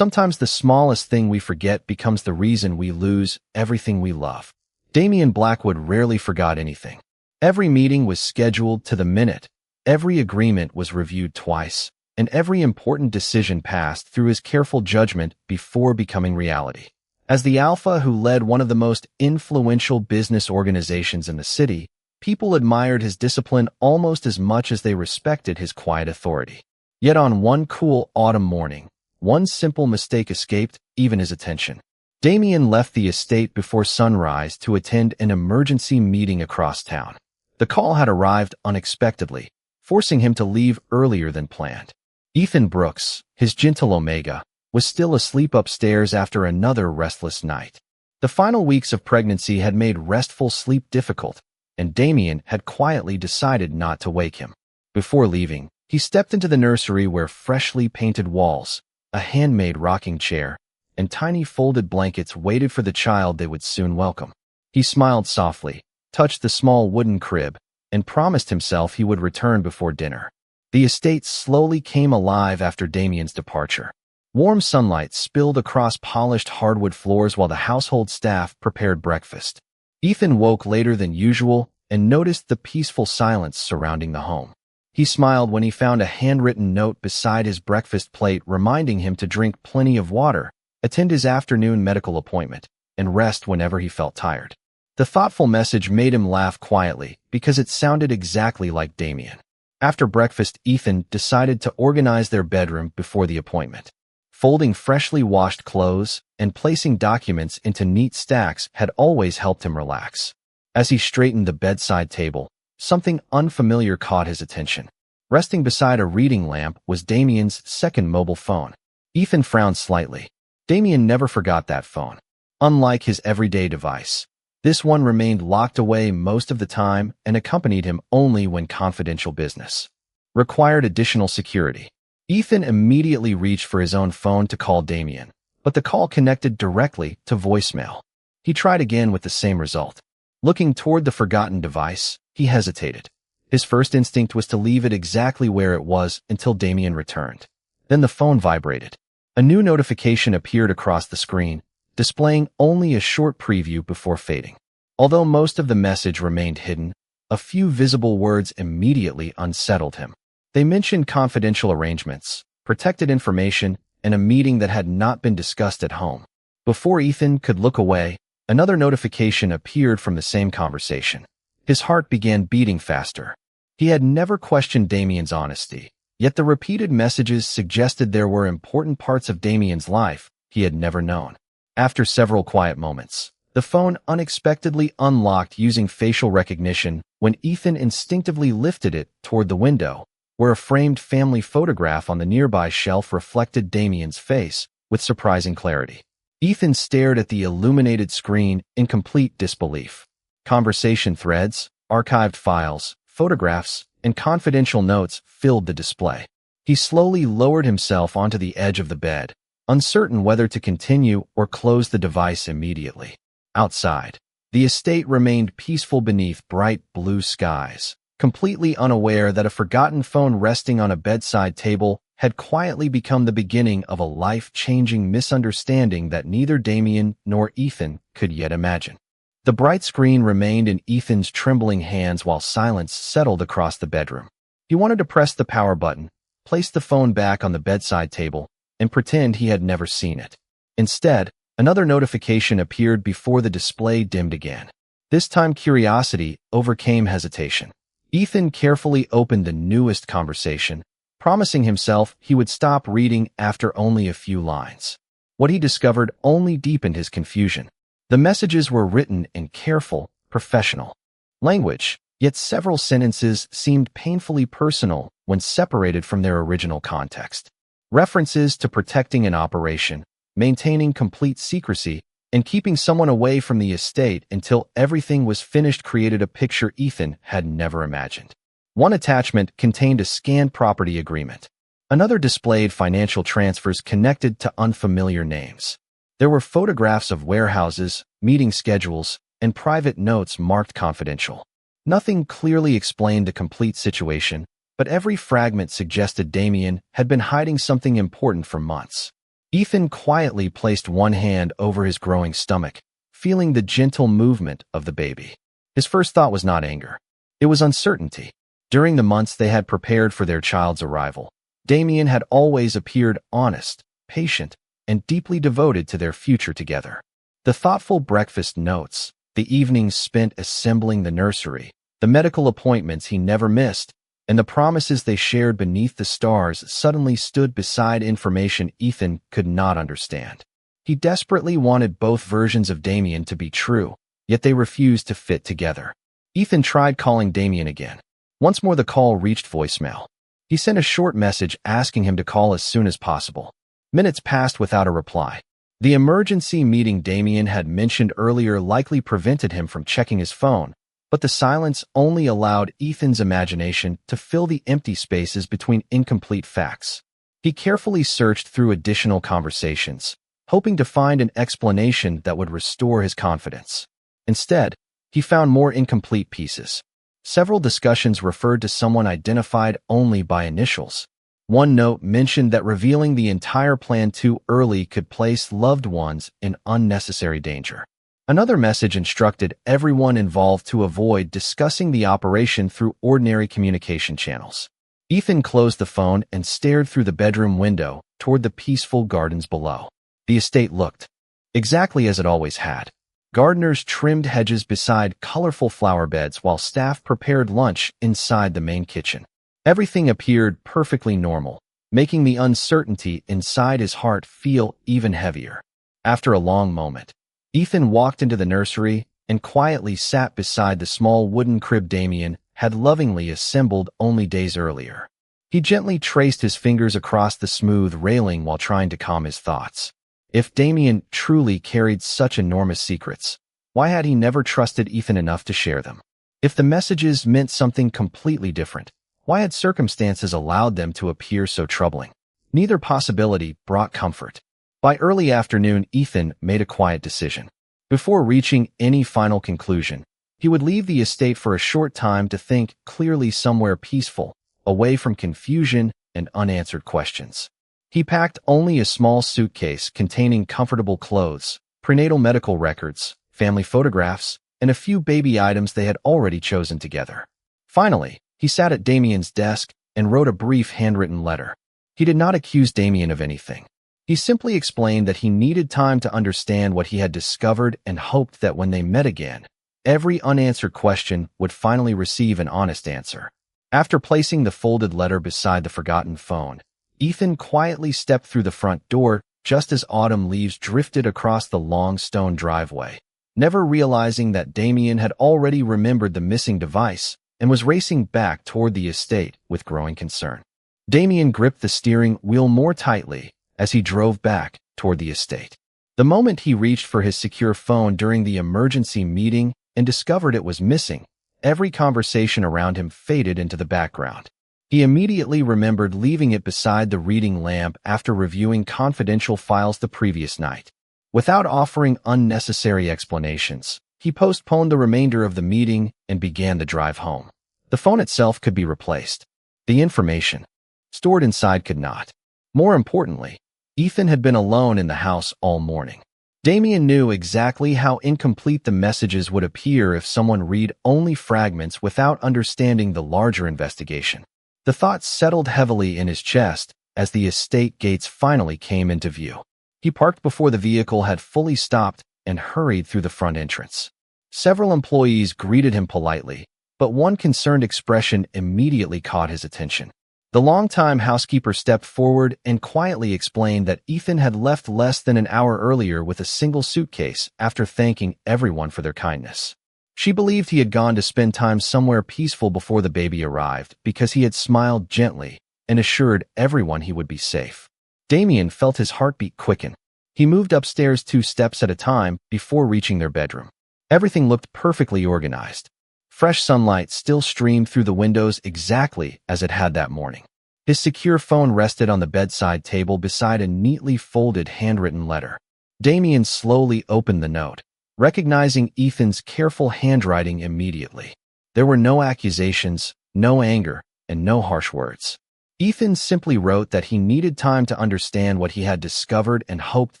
Sometimes the smallest thing we forget becomes the reason we lose everything we love. Damian Blackwood rarely forgot anything. Every meeting was scheduled to the minute, every agreement was reviewed twice, and every important decision passed through his careful judgment before becoming reality. As the alpha who led one of the most influential business organizations in the city, people admired his discipline almost as much as they respected his quiet authority. Yet on one cool autumn morning, one simple mistake escaped even his attention. Damian left the estate before sunrise to attend an emergency meeting across town. The call had arrived unexpectedly, forcing him to leave earlier than planned. Ethan Brooks, his gentle Omega, was still asleep upstairs after another restless night. The final weeks of pregnancy had made restful sleep difficult, and Damian had quietly decided not to wake him. Before leaving, he stepped into the nursery where freshly painted walls, a handmade rocking chair, and tiny folded blankets waited for the child they would soon welcome. He smiled softly, touched the small wooden crib, and promised himself he would return before dinner. The estate slowly came alive after Damian's departure. Warm sunlight spilled across polished hardwood floors while the household staff prepared breakfast. Ethan woke later than usual and noticed the peaceful silence surrounding the home. He smiled when he found a handwritten note beside his breakfast plate reminding him to drink plenty of water, attend his afternoon medical appointment, and rest whenever he felt tired. The thoughtful message made him laugh quietly because it sounded exactly like Damian. After breakfast, Ethan decided to organize their bedroom before the appointment. Folding freshly washed clothes and placing documents into neat stacks had always helped him relax. As he straightened the bedside table, something unfamiliar caught his attention. Resting beside a reading lamp was Damian's second mobile phone. Ethan frowned slightly. Damian never forgot that phone. Unlike his everyday device, this one remained locked away most of the time and accompanied him only when confidential business required additional security. Ethan immediately reached for his own phone to call Damian, but the call connected directly to voicemail. He tried again with the same result. Looking toward the forgotten device, he hesitated. His first instinct was to leave it exactly where it was until Damian returned. Then the phone vibrated. A new notification appeared across the screen, displaying only a short preview before fading. Although most of the message remained hidden, a few visible words immediately unsettled him. They mentioned confidential arrangements, protected information, and a meeting that had not been discussed at home. Before Ethan could look away, another notification appeared from the same conversation. His heart began beating faster. He had never questioned Damian's honesty, yet the repeated messages suggested there were important parts of Damian's life he had never known. After several quiet moments, the phone unexpectedly unlocked using facial recognition when Ethan instinctively lifted it toward the window, where a framed family photograph on the nearby shelf reflected Damian's face with surprising clarity. Ethan stared at the illuminated screen in complete disbelief. Conversation threads, archived files, photographs, and confidential notes filled the display. He slowly lowered himself onto the edge of the bed, uncertain whether to continue or close the device immediately. Outside, the estate remained peaceful beneath bright blue skies, completely unaware that a forgotten phone resting on a bedside table had quietly become the beginning of a life-changing misunderstanding that neither Damian nor Ethan could yet imagine. The bright screen remained in Ethan's trembling hands while silence settled across the bedroom. He wanted to press the power button, place the phone back on the bedside table, and pretend he had never seen it. Instead, another notification appeared before the display dimmed again. This time curiosity overcame hesitation. Ethan carefully opened the newest conversation, promising himself he would stop reading after only a few lines. What he discovered only deepened his confusion. The messages were written in careful, professional language, yet several sentences seemed painfully personal when separated from their original context. References to protecting an operation, maintaining complete secrecy, and keeping someone away from the estate until everything was finished created a picture Ethan had never imagined. One attachment contained a scanned property agreement. Another displayed financial transfers connected to unfamiliar names. There were photographs of warehouses, meeting schedules, and private notes marked confidential. Nothing clearly explained the complete situation, but every fragment suggested Damian had been hiding something important for months. Ethan quietly placed one hand over his growing stomach, feeling the gentle movement of the baby. His first thought was not anger. It was uncertainty. During the months they had prepared for their child's arrival, Damien had always appeared honest, patient, and deeply devoted to their future together. The thoughtful breakfast notes, the evenings spent assembling the nursery, the medical appointments he never missed, and the promises they shared beneath the stars suddenly stood beside information Ethan could not understand. He desperately wanted both versions of Damien to be true, yet they refused to fit together. Ethan tried calling Damien again. Once more the call reached voicemail. He sent a short message asking him to call as soon as possible. Minutes passed without a reply. The emergency meeting Damien had mentioned earlier likely prevented him from checking his phone, but the silence only allowed Ethan's imagination to fill the empty spaces between incomplete facts. He carefully searched through additional conversations, hoping to find an explanation that would restore his confidence. Instead, he found more incomplete pieces. Several discussions referred to someone identified only by initials. One note mentioned that revealing the entire plan too early could place loved ones in unnecessary danger. Another message instructed everyone involved to avoid discussing the operation through ordinary communication channels. Ethan closed the phone and stared through the bedroom window toward the peaceful gardens below. The estate looked exactly as it always had. Gardeners trimmed hedges beside colorful flower beds while staff prepared lunch inside the main kitchen. Everything appeared perfectly normal, making the uncertainty inside his heart feel even heavier. After a long moment, Ethan walked into the nursery and quietly sat beside the small wooden crib Damien had lovingly assembled only days earlier. He gently traced his fingers across the smooth railing while trying to calm his thoughts. If Damien truly carried such enormous secrets, why had he never trusted Ethan enough to share them? If the messages meant something completely different, why had circumstances allowed them to appear so troubling? Neither possibility brought comfort. By early afternoon, Ethan made a quiet decision. Before reaching any final conclusion, he would leave the estate for a short time to think clearly somewhere peaceful, away from confusion and unanswered questions. He packed only a small suitcase containing comfortable clothes, prenatal medical records, family photographs, and a few baby items they had already chosen together. Finally, he sat at Damien's desk and wrote a brief handwritten letter. He did not accuse Damien of anything. He simply explained that he needed time to understand what he had discovered and hoped that when they met again, every unanswered question would finally receive an honest answer. After placing the folded letter beside the forgotten phone, Ethan quietly stepped through the front door just as autumn leaves drifted across the long stone driveway, never realizing that Damien had already remembered the missing device and was racing back toward the estate with growing concern. Damien gripped the steering wheel more tightly as he drove back toward the estate. The moment he reached for his secure phone during the emergency meeting and discovered it was missing, every conversation around him faded into the background. He immediately remembered leaving it beside the reading lamp after reviewing confidential files the previous night. Without offering unnecessary explanations, he postponed the remainder of the meeting and began the drive home. The phone itself could be replaced. The information stored inside could not. More importantly, Ethan had been alone in the house all morning. Damien knew exactly how incomplete the messages would appear if someone read only fragments without understanding the larger investigation. The thought settled heavily in his chest as the estate gates finally came into view. He parked before the vehicle had fully stopped and hurried through the front entrance. Several employees greeted him politely, but one concerned expression immediately caught his attention. The longtime housekeeper stepped forward and quietly explained that Ethan had left less than an hour earlier with a single suitcase after thanking everyone for their kindness. She believed he had gone to spend time somewhere peaceful before the baby arrived because he had smiled gently and assured everyone he would be safe. Damien felt his heartbeat quicken. He moved upstairs 2 steps at a time before reaching their bedroom. Everything looked perfectly organized. Fresh sunlight still streamed through the windows exactly as it had that morning. His secure phone rested on the bedside table beside a neatly folded handwritten letter. Damien slowly opened the note, recognizing Ethan's careful handwriting immediately. There were no accusations, no anger, and no harsh words. Ethan simply wrote that he needed time to understand what he had discovered and hoped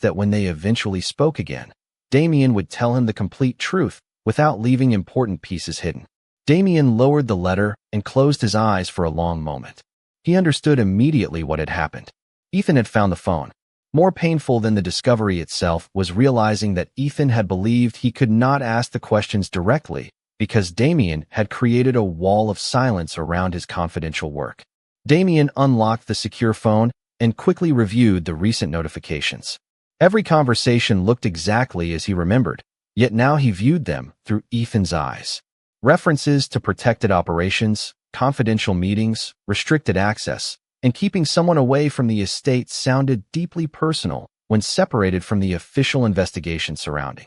that when they eventually spoke again, Damien would tell him the complete truth without leaving important pieces hidden. Damien lowered the letter and closed his eyes for a long moment. He understood immediately what had happened. Ethan had found the phone. More painful than the discovery itself was realizing that Ethan had believed he could not ask the questions directly because Damien had created a wall of silence around his confidential work. Damien unlocked the secure phone and quickly reviewed the recent notifications. Every conversation looked exactly as he remembered, yet now he viewed them through Ethan's eyes. References to protected operations, confidential meetings, restricted access, and keeping someone away from the estate sounded deeply personal when separated from the official investigation surrounding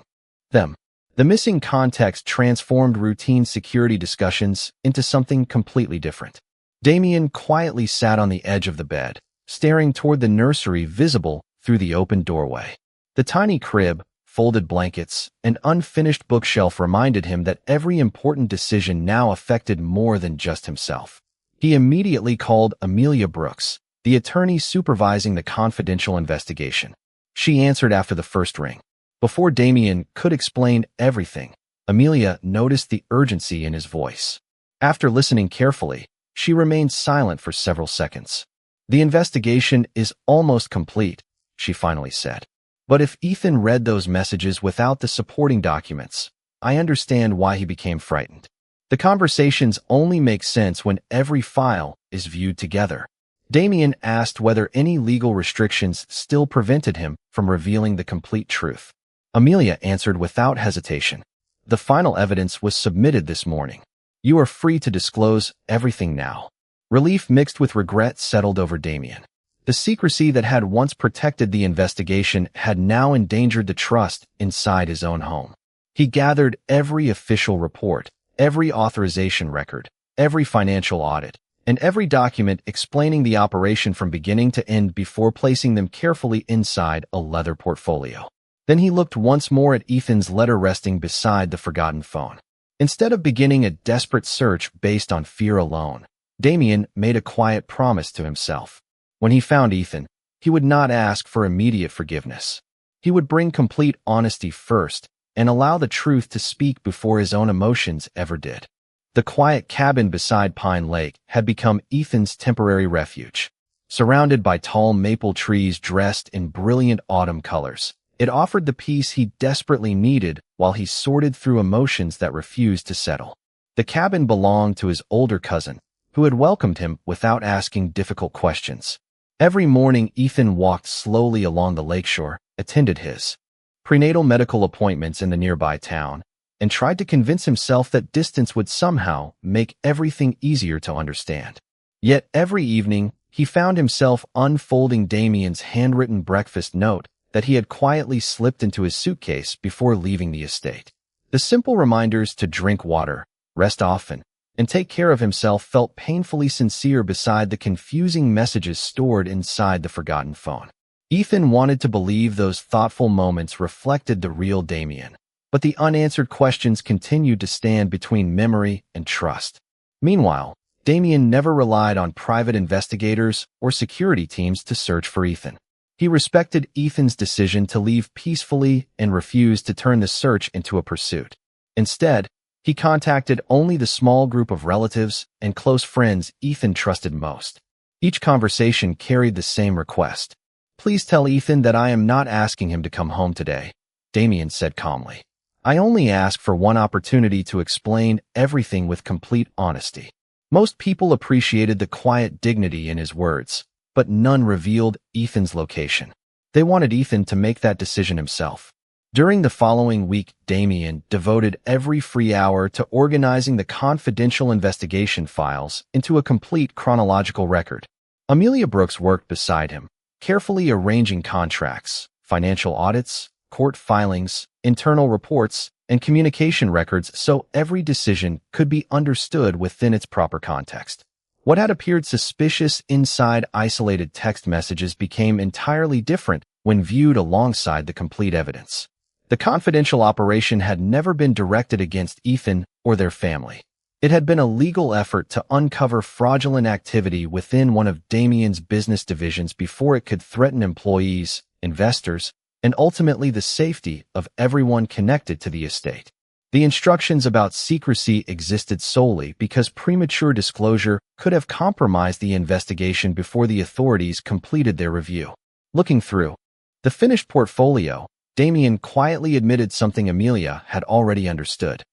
them. The missing context transformed routine security discussions into something completely different. Damien quietly sat on the edge of the bed, staring toward the nursery visible through the open doorway. The tiny crib, folded blankets, and unfinished bookshelf reminded him that every important decision now affected more than just himself. He immediately called Amelia Brooks, the attorney supervising the confidential investigation. She answered after the first ring. Before Damien could explain everything, Amelia noticed the urgency in his voice. After listening carefully, she remained silent for several seconds. "The investigation is almost complete," she finally said. "But if Ethan read those messages without the supporting documents, I understand why he became frightened. The conversations only make sense when every file is viewed together." Damien asked whether any legal restrictions still prevented him from revealing the complete truth. Amelia answered without hesitation. "The final evidence was submitted this morning. You are free to disclose everything now." Relief mixed with regret settled over Damien. The secrecy that had once protected the investigation had now endangered the trust inside his own home. He gathered every official report, every authorization record, every financial audit, and every document explaining the operation from beginning to end before placing them carefully inside a leather portfolio. Then he looked once more at Ethan's letter resting beside the forgotten phone. Instead of beginning a desperate search based on fear alone, Damien made a quiet promise to himself. When he found Ethan, he would not ask for immediate forgiveness. He would bring complete honesty first and allow the truth to speak before his own emotions ever did. The quiet cabin beside Pine Lake had become Ethan's temporary refuge. Surrounded by tall maple trees dressed in brilliant autumn colors, it offered the peace he desperately needed while he sorted through emotions that refused to settle. The cabin belonged to his older cousin, who had welcomed him without asking difficult questions. Every morning, Ethan walked slowly along the lakeshore, attended his prenatal medical appointments in the nearby town, and tried to convince himself that distance would somehow make everything easier to understand. Yet every evening, he found himself unfolding Damien's handwritten breakfast note that he had quietly slipped into his suitcase before leaving the estate. The simple reminders to drink water, rest often, and take care of himself felt painfully sincere beside the confusing messages stored inside the forgotten phone. Ethan wanted to believe those thoughtful moments reflected the real Damien, but the unanswered questions continued to stand between memory and trust. Meanwhile, Damien never relied on private investigators or security teams to search for Ethan. He respected Ethan's decision to leave peacefully and refused to turn the search into a pursuit. Instead, he contacted only the small group of relatives and close friends Ethan trusted most. Each conversation carried the same request. "Please tell Ethan that I am not asking him to come home today," Damien said calmly. "I only ask for one opportunity to explain everything with complete honesty." Most people appreciated the quiet dignity in his words, but none revealed Ethan's location. They wanted Ethan to make that decision himself. During the following week, Damien devoted every free hour to organizing the confidential investigation files into a complete chronological record. Amelia Brooks worked beside him, carefully arranging contracts, financial audits, court filings, internal reports, and communication records so every decision could be understood within its proper context. What had appeared suspicious inside isolated text messages became entirely different when viewed alongside the complete evidence. The confidential operation had never been directed against Ethan or their family. It had been a legal effort to uncover fraudulent activity within one of Damien's business divisions before it could threaten employees, investors, and ultimately the safety of everyone connected to the estate. The instructions about secrecy existed solely because premature disclosure could have compromised the investigation before the authorities completed their review. Looking through the finished portfolio, Damien quietly admitted something Amelia had already understood.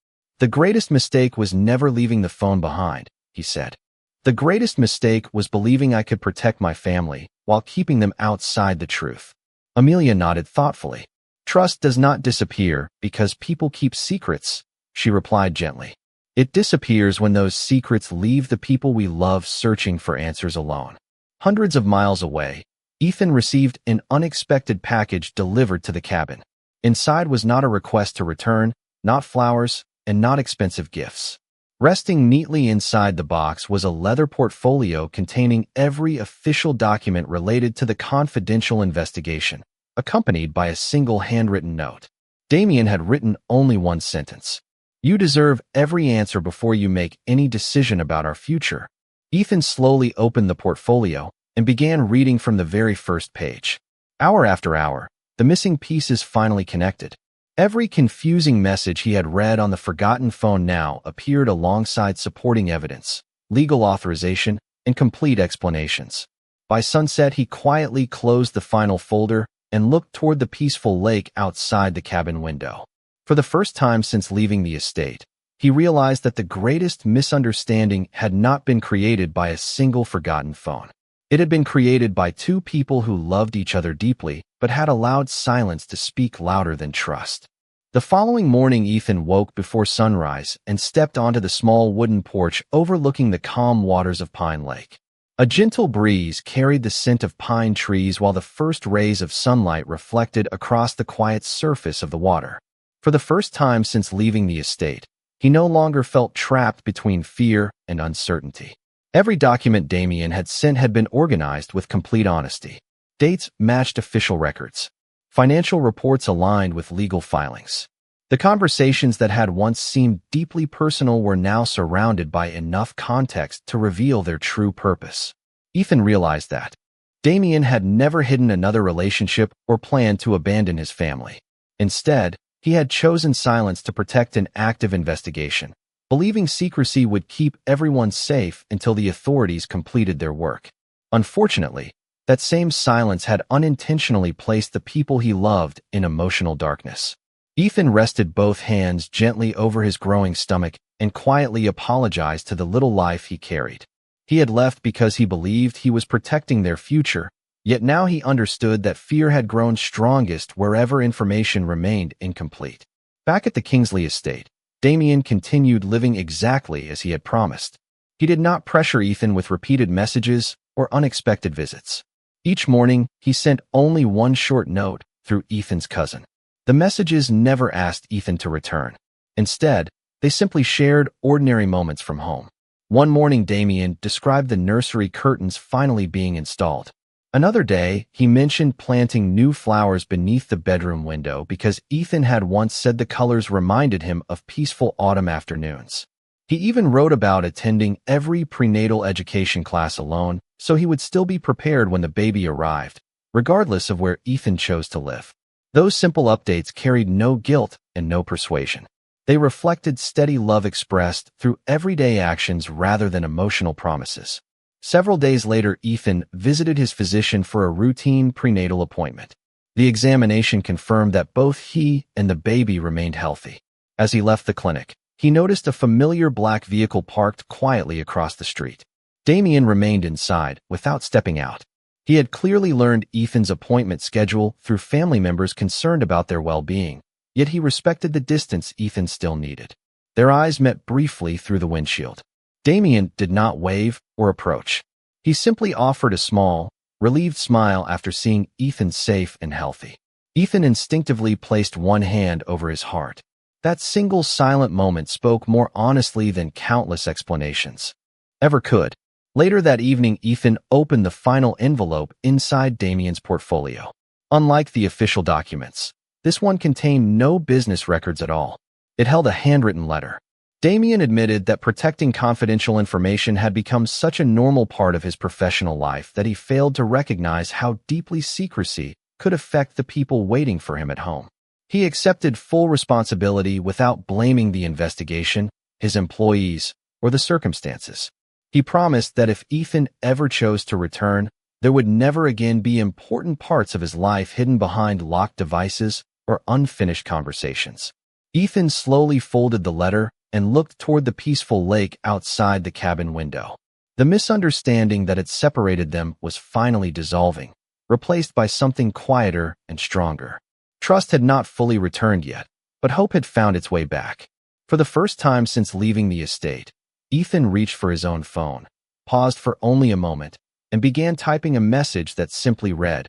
"The greatest mistake was never leaving the phone behind," he said. "The greatest mistake was believing I could protect my family while keeping them outside the truth." Amelia nodded thoughtfully. "Trust does not disappear because people keep secrets," she replied gently. "It disappears when those secrets leave the people we love searching for answers alone." Hundreds of miles away, Ethan received an unexpected package delivered to the cabin. Inside was not a request to return, not flowers, and not expensive gifts. Resting neatly inside the box was a leather portfolio containing every official document related to the confidential investigation, accompanied by a single handwritten note. Damien had written only one sentence. "You deserve every answer before you make any decision about our future." Ethan slowly opened the portfolio and began reading from the very first page. Hour after hour, the missing pieces finally connected. Every confusing message he had read on the forgotten phone now appeared alongside supporting evidence, legal authorization, and complete explanations. By sunset, he quietly closed the final folder and looked toward the peaceful lake outside the cabin window. For the first time since leaving the estate, he realized that the greatest misunderstanding had not been created by a single forgotten phone. It had been created by two people who loved each other deeply but had allowed silence to speak louder than trust. The following morning, Ethan woke before sunrise and stepped onto the small wooden porch overlooking the calm waters of Pine Lake. A gentle breeze carried the scent of pine trees while the first rays of sunlight reflected across the quiet surface of the water. For the first time since leaving the estate, he no longer felt trapped between fear and uncertainty. Every document Damien had sent had been organized with complete honesty. Dates matched official records. Financial reports aligned with legal filings. The conversations that had once seemed deeply personal were now surrounded by enough context to reveal their true purpose. Ethan realized that Damien had never hidden another relationship or planned to abandon his family. Instead, he had chosen silence to protect an active investigation, believing secrecy would keep everyone safe until the authorities completed their work. Unfortunately, that same silence had unintentionally placed the people he loved in emotional darkness. Ethan rested both hands gently over his growing stomach and quietly apologized to the little life he carried. He had left because he believed he was protecting their future, yet now he understood that fear had grown strongest wherever information remained incomplete. Back at the Kingsley estate, Damien continued living exactly as he had promised. He did not pressure Ethan with repeated messages or unexpected visits. Each morning, he sent only one short note through Ethan's cousin. The messages never asked Ethan to return. Instead, they simply shared ordinary moments from home. One morning, Damien described the nursery curtains finally being installed. Another day, he mentioned planting new flowers beneath the bedroom window because Ethan had once said the colors reminded him of peaceful autumn afternoons. He even wrote about attending every prenatal education class alone, so he would still be prepared when the baby arrived, regardless of where Ethan chose to live. Those simple updates carried no guilt and no persuasion. They reflected steady love expressed through everyday actions rather than emotional promises. Several days later, Ethan visited his physician for a routine prenatal appointment. The examination confirmed that both he and the baby remained healthy. As he left the clinic, he noticed a familiar black vehicle parked quietly across the street. Damien remained inside without stepping out. He had clearly learned Ethan's appointment schedule through family members concerned about their well-being, yet he respected the distance Ethan still needed. Their eyes met briefly through the windshield. Damien did not wave or approach. He simply offered a small, relieved smile after seeing Ethan safe and healthy. Ethan instinctively placed one hand over his heart. That single silent moment spoke more honestly than countless explanations ever could. Later that evening, Ethan opened the final envelope inside Damien's portfolio. Unlike the official documents, this one contained no business records at all. It held a handwritten letter. Damien admitted that protecting confidential information had become such a normal part of his professional life that he failed to recognize how deeply secrecy could affect the people waiting for him at home. He accepted full responsibility without blaming the investigation, his employees, or the circumstances. He promised that if Ethan ever chose to return, there would never again be important parts of his life hidden behind locked devices or unfinished conversations. Ethan slowly folded the letter and looked toward the peaceful lake outside the cabin window. The misunderstanding that had separated them was finally dissolving, replaced by something quieter and stronger. Trust had not fully returned yet, but hope had found its way back. For the first time since leaving the estate, Ethan reached for his own phone, paused for only a moment, and began typing a message that simply read,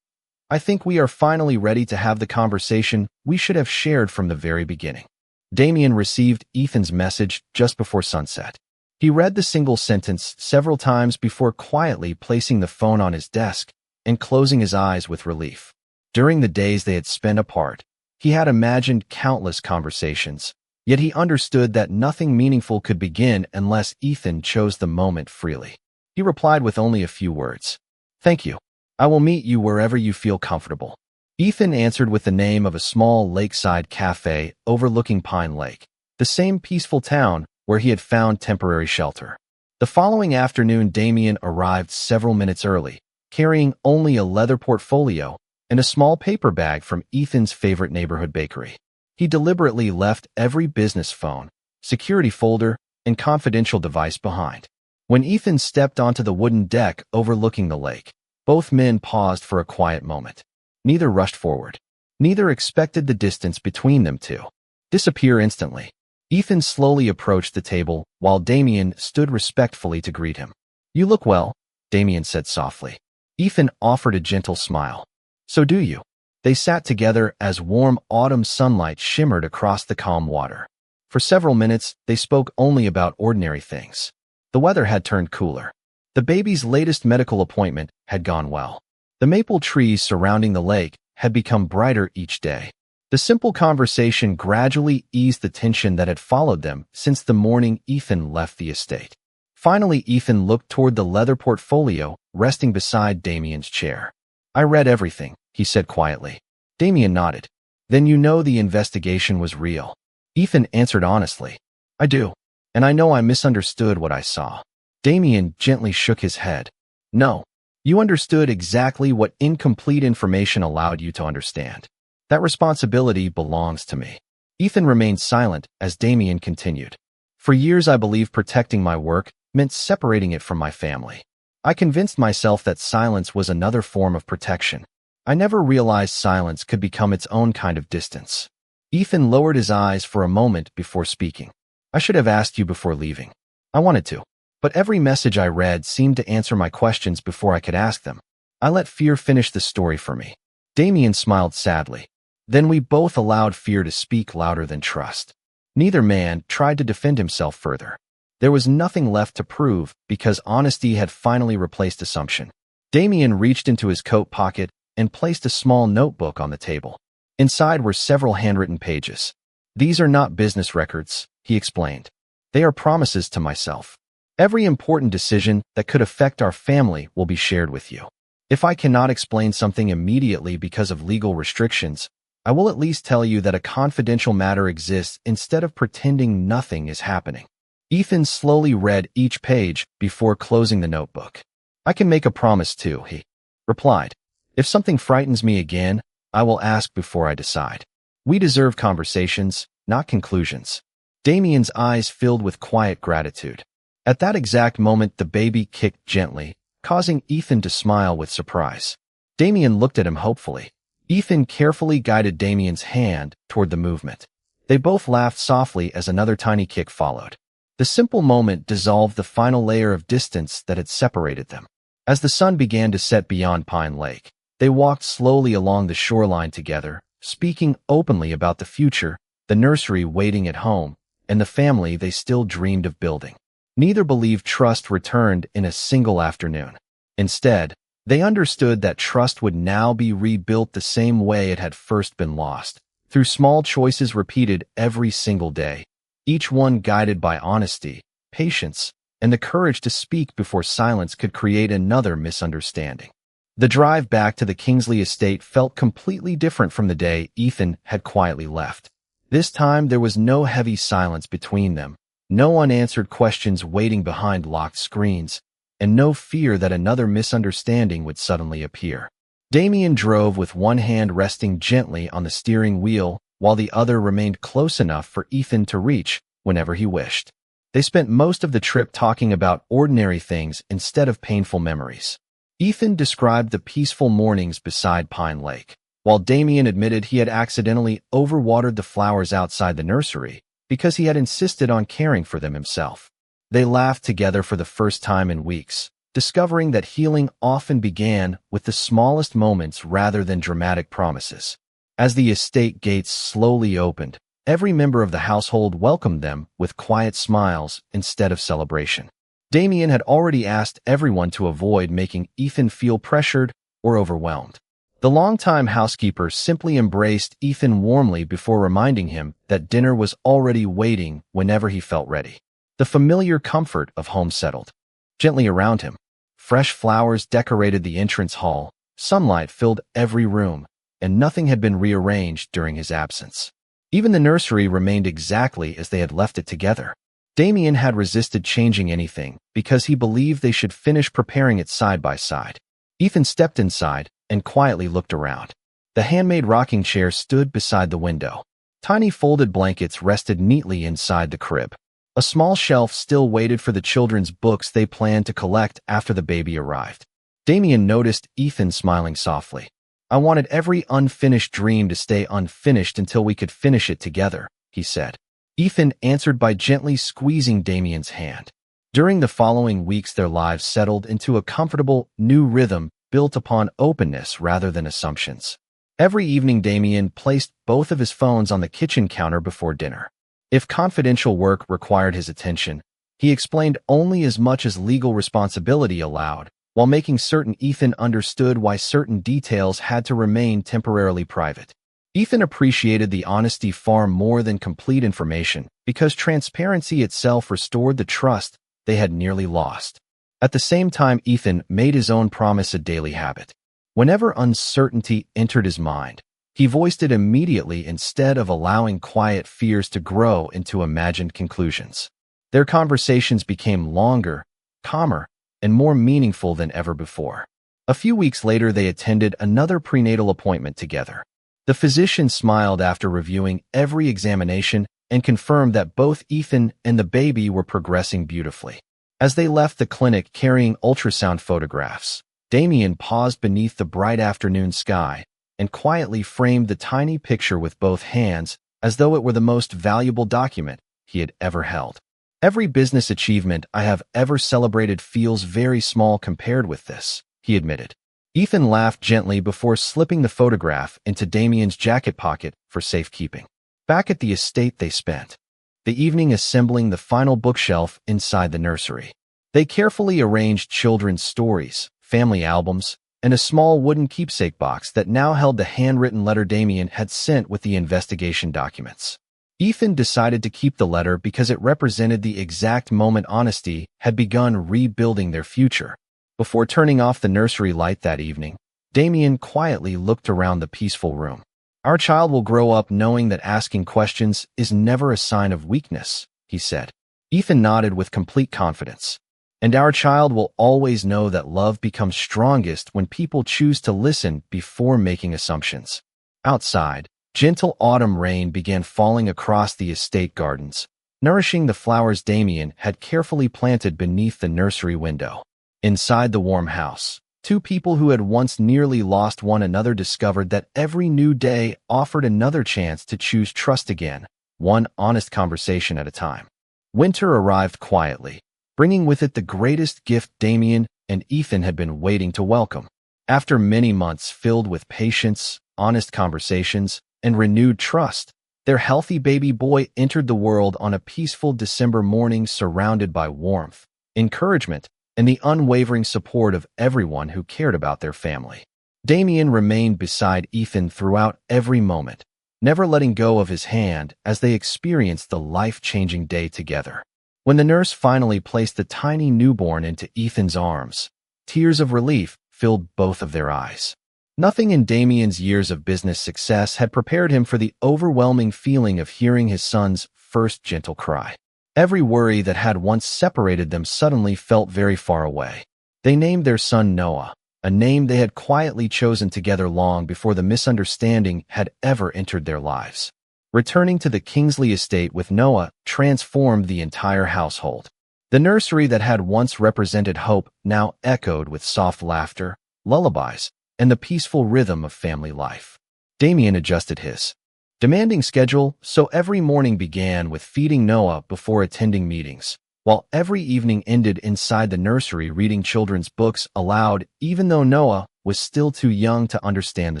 "I think we are finally ready to have the conversation we should have shared from the very beginning." Damien received Ethan's message just before sunset. He read the single sentence several times before quietly placing the phone on his desk and closing his eyes with relief. During the days they had spent apart, he had imagined countless conversations, yet he understood that nothing meaningful could begin unless Ethan chose the moment freely. He replied with only a few words. "Thank you. I will meet you wherever you feel comfortable." Ethan answered with the name of a small lakeside cafe overlooking Pine Lake, the same peaceful town where he had found temporary shelter. The following afternoon, Damien arrived several minutes early, carrying only a leather portfolio and a small paper bag from Ethan's favorite neighborhood bakery. He deliberately left every business phone, security folder, and confidential device behind. When Ethan stepped onto the wooden deck overlooking the lake, both men paused for a quiet moment. Neither rushed forward. Neither expected the distance between them to disappear instantly. Ethan slowly approached the table while Damien stood respectfully to greet him. "You look well," Damien said softly. Ethan offered a gentle smile. "So do you." They sat together as warm autumn sunlight shimmered across the calm water. For several minutes, they spoke only about ordinary things. The weather had turned cooler. The baby's latest medical appointment had gone well. The maple trees surrounding the lake had become brighter each day. The simple conversation gradually eased the tension that had followed them since the morning Ethan left the estate. Finally, Ethan looked toward the leather portfolio resting beside Damien's chair. "I read everything," he said quietly. Damien nodded. "Then you know the investigation was real." Ethan answered honestly. "I do. And I know I misunderstood what I saw." Damien gently shook his head. "No. You understood exactly what incomplete information allowed you to understand. That responsibility belongs to me." Ethan remained silent as Damien continued. "For years I believed protecting my work meant separating it from my family. I convinced myself that silence was another form of protection. I never realized silence could become its own kind of distance." Ethan lowered his eyes for a moment before speaking. "I should have asked you before leaving. I wanted to. But every message I read seemed to answer my questions before I could ask them. I let fear finish the story for me." Damien smiled sadly. Then we both allowed fear to speak louder than trust. Neither man tried to defend himself further. There was nothing left to prove because honesty had finally replaced assumption. Damien reached into his coat pocket and placed a small notebook on the table. Inside were several handwritten pages. "These are not business records," he explained. "They are promises to myself. Every important decision that could affect our family will be shared with you. If I cannot explain something immediately because of legal restrictions, I will at least tell you that a confidential matter exists instead of pretending nothing is happening." Ethan slowly read each page before closing the notebook. "I can make a promise too," he replied. "If something frightens me again, I will ask before I decide. We deserve conversations, not conclusions." Damien's eyes filled with quiet gratitude. At that exact moment, the baby kicked gently, causing Ethan to smile with surprise. Damien looked at him hopefully. Ethan carefully guided Damien's hand toward the movement. They both laughed softly as another tiny kick followed. The simple moment dissolved the final layer of distance that had separated them. As the sun began to set beyond Pine Lake, they walked slowly along the shoreline together, speaking openly about the future, the nursery waiting at home, and the family they still dreamed of building. Neither believed trust returned in a single afternoon. Instead, they understood that trust would now be rebuilt the same way it had first been lost, through small choices repeated every single day, each one guided by honesty, patience, and the courage to speak before silence could create another misunderstanding. The drive back to the Kingsley estate felt completely different from the day Ethan had quietly left. This time there was no heavy silence between them, no unanswered questions waiting behind locked screens, and no fear that another misunderstanding would suddenly appear. Damien drove with one hand resting gently on the steering wheel while the other remained close enough for Ethan to reach whenever he wished. They spent most of the trip talking about ordinary things instead of painful memories. Ethan described the peaceful mornings beside Pine Lake, while Damien admitted he had accidentally overwatered the flowers outside the nursery because he had insisted on caring for them himself. They laughed together for the first time in weeks, discovering that healing often began with the smallest moments rather than dramatic promises. As the estate gates slowly opened, every member of the household welcomed them with quiet smiles instead of celebration. Damien had already asked everyone to avoid making Ethan feel pressured or overwhelmed. The longtime housekeeper simply embraced Ethan warmly before reminding him that dinner was already waiting whenever he felt ready. The familiar comfort of home settled gently around him. Fresh flowers decorated the entrance hall, sunlight filled every room, and nothing had been rearranged during his absence. Even the nursery remained exactly as they had left it together. Damien had resisted changing anything because he believed they should finish preparing it side by side. Ethan stepped inside and quietly looked around. The handmade rocking chair stood beside the window. Tiny folded blankets rested neatly inside the crib. A small shelf still waited for the children's books they planned to collect after the baby arrived. Damien noticed Ethan smiling softly. "I wanted every unfinished dream to stay unfinished until we could finish it together," he said. Ethan answered by gently squeezing Damien's hand. During the following weeks, their lives settled into a comfortable, new rhythm built upon openness rather than assumptions. Every evening, Damien placed both of his phones on the kitchen counter before dinner. If confidential work required his attention, he explained only as much as legal responsibility allowed, while making certain Ethan understood why certain details had to remain temporarily private. Ethan appreciated the honesty far more than complete information because transparency itself restored the trust they had nearly lost. At the same time, Ethan made his own promise a daily habit. Whenever uncertainty entered his mind, he voiced it immediately instead of allowing quiet fears to grow into imagined conclusions. Their conversations became longer, calmer, and more meaningful than ever before. A few weeks later, they attended another prenatal appointment together. The physician smiled after reviewing every examination and confirmed that both Ethan and the baby were progressing beautifully. As they left the clinic carrying ultrasound photographs, Damien paused beneath the bright afternoon sky and quietly framed the tiny picture with both hands as though it were the most valuable document he had ever held. "Every business achievement I have ever celebrated feels very small compared with this," he admitted. Ethan laughed gently before slipping the photograph into Damien's jacket pocket for safekeeping. Back at the estate, they spent the evening assembling the final bookshelf inside the nursery. They carefully arranged children's stories, family albums, and a small wooden keepsake box that now held the handwritten letter Damien had sent with the investigation documents. Ethan decided to keep the letter because it represented the exact moment honesty had begun rebuilding their future. Before turning off the nursery light that evening, Damien quietly looked around the peaceful room. "Our child will grow up knowing that asking questions is never a sign of weakness," he said. Ethan nodded with complete confidence. "And our child will always know that love becomes strongest when people choose to listen before making assumptions." Outside, gentle autumn rain began falling across the estate gardens, nourishing the flowers Damien had carefully planted beneath the nursery window. Inside the warm house, two people who had once nearly lost one another discovered that every new day offered another chance to choose trust again, one honest conversation at a time. Winter arrived quietly, bringing with it the greatest gift Damien and Ethan had been waiting to welcome. After many months filled with patience, honest conversations, and renewed trust, their healthy baby boy entered the world on a peaceful December morning surrounded by warmth, encouragement, and the unwavering support of everyone who cared about their family. Damien remained beside Ethan throughout every moment, never letting go of his hand as they experienced the life-changing day together. When the nurse finally placed the tiny newborn into Ethan's arms, tears of relief filled both of their eyes. Nothing in Damien's years of business success had prepared him for the overwhelming feeling of hearing his son's first gentle cry. Every worry that had once separated them suddenly felt very far away. They named their son Noah, a name they had quietly chosen together long before the misunderstanding had ever entered their lives. Returning to the Kingsley estate with Noah transformed the entire household. The nursery that had once represented hope now echoed with soft laughter, lullabies, and the peaceful rhythm of family life. Damien adjusted his demanding schedule, so every morning began with feeding Noah before attending meetings, while every evening ended inside the nursery reading children's books aloud, even though Noah was still too young to understand the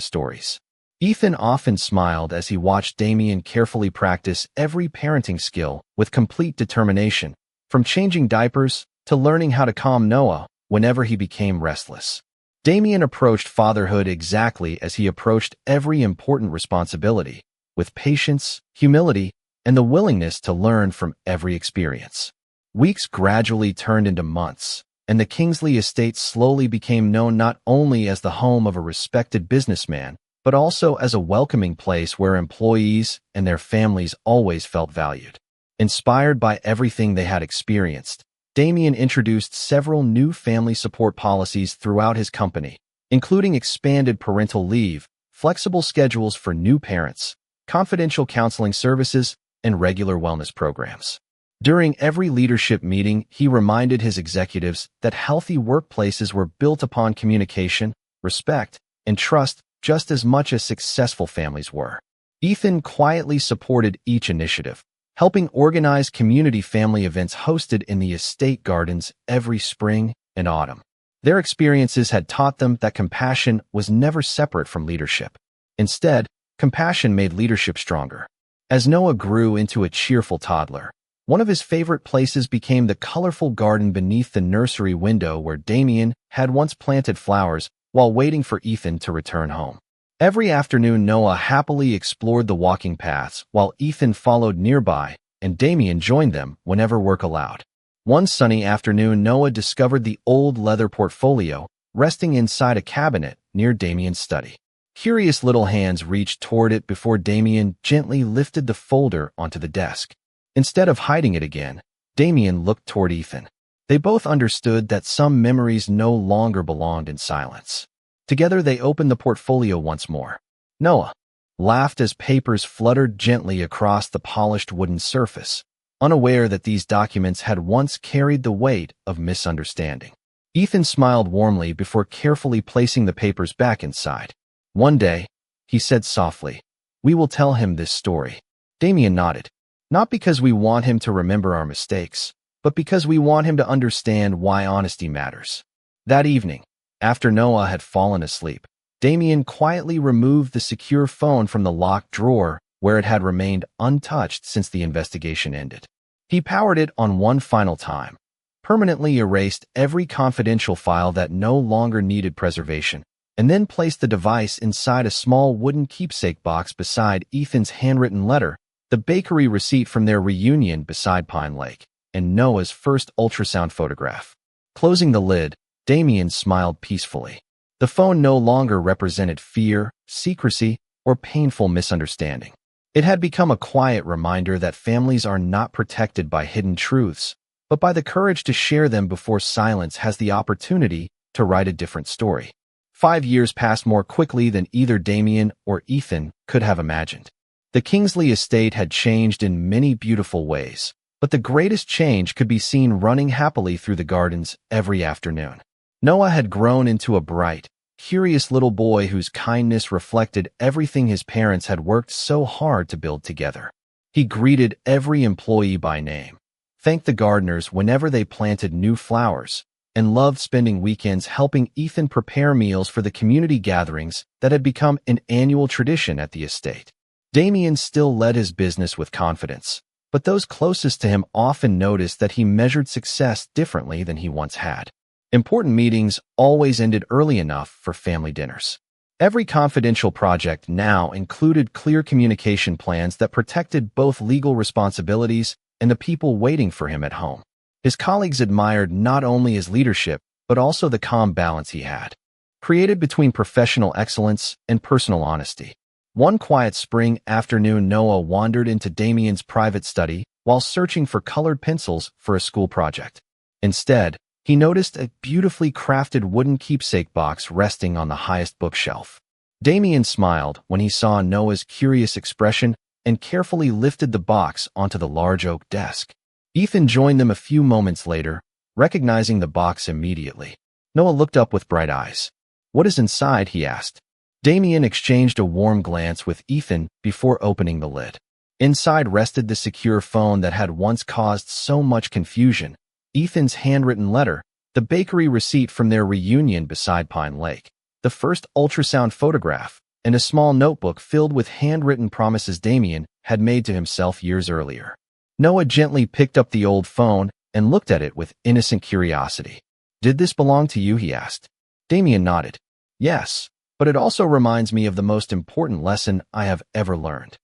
stories. Ethan often smiled as he watched Damien carefully practice every parenting skill with complete determination, from changing diapers to learning how to calm Noah whenever he became restless. Damien approached fatherhood exactly as he approached every important responsibility, with patience, humility, and the willingness to learn from every experience. Weeks gradually turned into months, and the Kingsley estate slowly became known not only as the home of a respected businessman, but also as a welcoming place where employees and their families always felt valued. Inspired by everything they had experienced, Damien introduced several new family support policies throughout his company, including expanded parental leave, flexible schedules for new parents, confidential counseling services, and regular wellness programs. During every leadership meeting, he reminded his executives that healthy workplaces were built upon communication, respect, and trust just as much as successful families were. Ethan quietly supported each initiative, helping organize community family events hosted in the estate gardens every spring and autumn. Their experiences had taught them that compassion was never separate from leadership. Instead, compassion made leadership stronger. As Noah grew into a cheerful toddler, one of his favorite places became the colorful garden beneath the nursery window where Damien had once planted flowers while waiting for Ethan to return home. Every afternoon, Noah happily explored the walking paths while Ethan followed nearby, and Damien joined them whenever work allowed. One sunny afternoon, Noah discovered the old leather portfolio resting inside a cabinet near Damien's study. Curious little hands reached toward it before Damien gently lifted the folder onto the desk. Instead of hiding it again, Damien looked toward Ethan. They both understood that some memories no longer belonged in silence. Together they opened the portfolio once more. Noah laughed as papers fluttered gently across the polished wooden surface, unaware that these documents had once carried the weight of misunderstanding. Ethan smiled warmly before carefully placing the papers back inside. One day, he said softly, "We will tell him this story." Damien nodded. Not because we want him to remember our mistakes, but because we want him to understand why honesty matters. That evening, after Noah had fallen asleep, Damien quietly removed the secure phone from the locked drawer where it had remained untouched since the investigation ended. He powered it on one final time, permanently erased every confidential file that no longer needed preservation, and then placed the device inside a small wooden keepsake box beside Ethan's handwritten letter, the bakery receipt from their reunion beside Pine Lake, and Noah's first ultrasound photograph. Closing the lid, Damien smiled peacefully. The phone no longer represented fear, secrecy, or painful misunderstanding. It had become a quiet reminder that families are not protected by hidden truths, but by the courage to share them before silence has the opportunity to write a different story. 5 years passed more quickly than either Damien or Ethan could have imagined. The Kingsley estate had changed in many beautiful ways, but the greatest change could be seen running happily through the gardens every afternoon. Noah had grown into a bright, curious little boy whose kindness reflected everything his parents had worked so hard to build together. He greeted every employee by name, thanked the gardeners whenever they planted new flowers, and loved spending weekends helping Ethan prepare meals for the community gatherings that had become an annual tradition at the estate. Damien still led his business with confidence, but those closest to him often noticed that he measured success differently than he once had. Important meetings always ended early enough for family dinners. Every confidential project now included clear communication plans that protected both legal responsibilities and the people waiting for him at home. His colleagues admired not only his leadership, but also the calm balance he had, created between professional excellence and personal honesty. One quiet spring afternoon, Noah wandered into Damien's private study while searching for colored pencils for a school project. Instead, he noticed a beautifully crafted wooden keepsake box resting on the highest bookshelf. Damien smiled when he saw Noah's curious expression and carefully lifted the box onto the large oak desk. Ethan joined them a few moments later, recognizing the box immediately. Noah looked up with bright eyes. "What is inside?" he asked. Damien exchanged a warm glance with Ethan before opening the lid. Inside rested the secure phone that had once caused so much confusion, Ethan's handwritten letter, the bakery receipt from their reunion beside Pine Lake, the first ultrasound photograph, and a small notebook filled with handwritten promises Damien had made to himself years earlier. Noah gently picked up the old phone and looked at it with innocent curiosity. "Did this belong to you?" he asked. Damien nodded. "Yes, but it also reminds me of the most important lesson I have ever learned."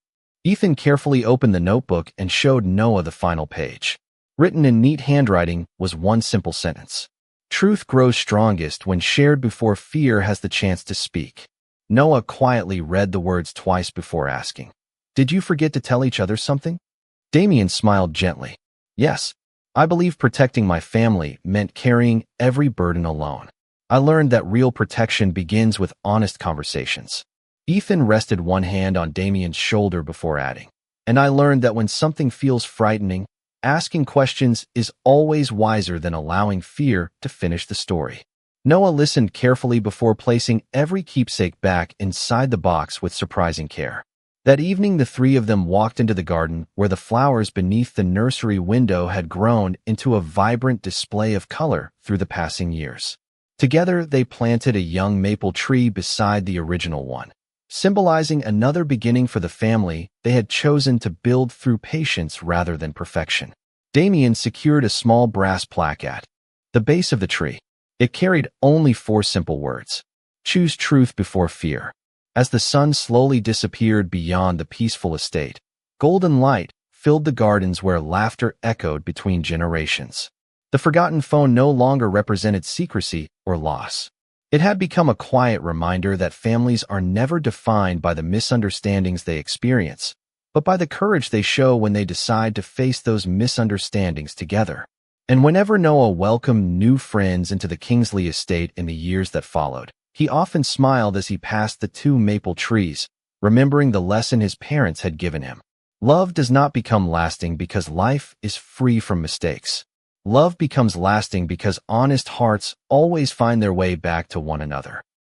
Ethan carefully opened the notebook and showed Noah the final page. Written in neat handwriting was one simple sentence. "Truth grows strongest when shared before fear has the chance to speak." Noah quietly read the words twice before asking, "Did you forget to tell each other something?" Damien smiled gently. "Yes, I believe protecting my family meant carrying every burden alone. I learned that real protection begins with honest conversations." Ethan rested one hand on Damien's shoulder before adding, "And I learned that when something feels frightening, asking questions is always wiser than allowing fear to finish the story." Noah listened carefully before placing every keepsake back inside the box with surprising care. That evening, the three of them walked into the garden where the flowers beneath the nursery window had grown into a vibrant display of color through the passing years. Together, they planted a young maple tree beside the original one, symbolizing another beginning for the family they had chosen to build through patience rather than perfection. Damien secured a small brass plaque at the base of the tree. It carried only 4 simple words: "Choose truth before fear." As the sun slowly disappeared beyond the peaceful estate, golden light filled the gardens where laughter echoed between generations. The forgotten phone no longer represented secrecy or loss. It had become a quiet reminder that families are never defined by the misunderstandings they experience, but by the courage they show when they decide to face those misunderstandings together. And whenever Noah welcomed new friends into the Kingsley estate in the years that followed, he often smiled as he passed the 2 maple trees, remembering the lesson his parents had given him. Love does not become lasting because life is free from mistakes. Love becomes lasting because honest hearts always find their way back to one another.